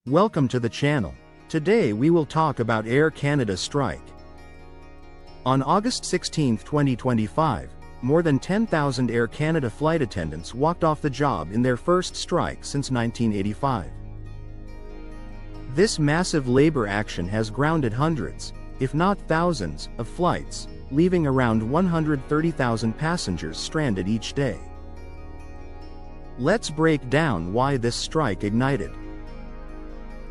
Welcome to the channel. Today we will talk about Air Canada strike. On August 16, 2025, more than 10,000 Air Canada flight attendants walked off the job in their first strike since 1985. This massive labor action has grounded hundreds, if not thousands, of flights, leaving around 130,000 passengers stranded each day. Let's break down why this strike ignited.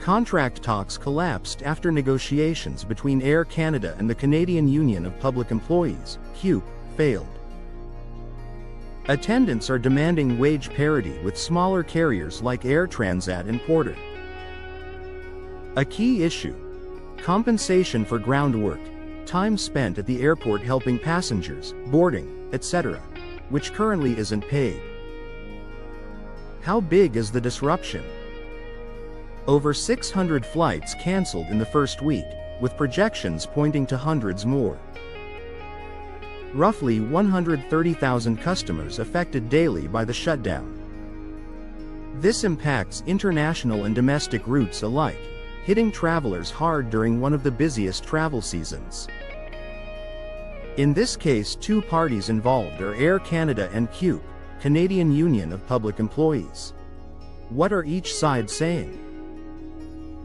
Contract talks collapsed after negotiations between Air Canada and the Canadian Union of Public Employees, CUPE, failed. Attendants are demanding wage parity with smaller carriers like Air Transat and Porter. A key issue: compensation for ground work, time spent at the airport helping passengers, boarding, etc., which currently isn't paid. How big is the disruption? Over 600 flights cancelled in the first week, with projections pointing to hundreds more. Roughly 130,000 customers affected daily by the shutdown. This impacts international and domestic routes alike, hitting travelers hard during one of the busiest travel seasons. In this case, two parties involved are Air Canada and CUPE, Canadian Union of Public Employees. What are each side saying?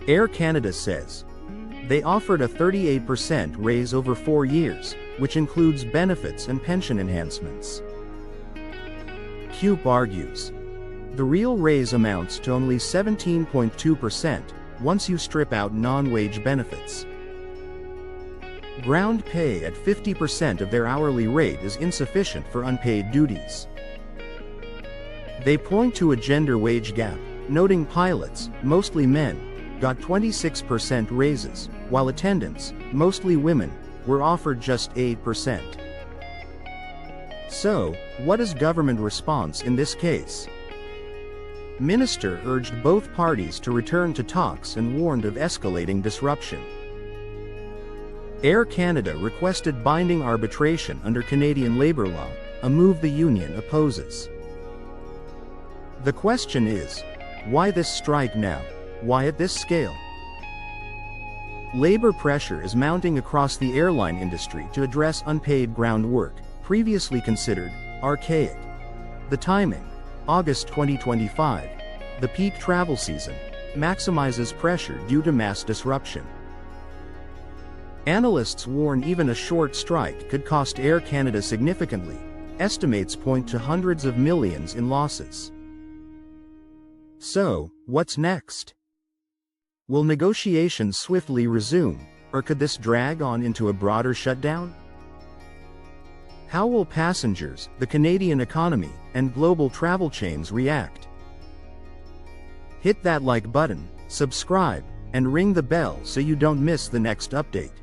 Air Canada says they offered a 38% raise over 4 years, which includes benefits and pension enhancements. CUPE argues the real raise amounts to only 17.2% once you strip out non-wage benefits. Ground pay at 50% of their hourly rate is insufficient for unpaid duties. They point to a gender wage gap, noting pilots, mostly men, got 26% raises, while attendants, mostly women, were offered just 8%. So, what is government response in this case? Minister urged both parties to return to talks and warned of escalating disruption. Air Canada requested binding arbitration under Canadian labor law, a move the union opposes. The question is, why this strike now? Why at this scale? Labor pressure is mounting across the airline industry to address unpaid ground work, previously considered archaic. The timing, August 2025, the peak travel season, maximizes pressure due to mass disruption. Analysts warn even a short strike could cost Air Canada significantly. Estimates point to hundreds of millions in losses. So, what's next? Will negotiations swiftly resume, or could this drag on into a broader shutdown? How will passengers, the Canadian economy, and global travel chains react? Hit that like button, subscribe, and ring the bell so you don't miss the next update.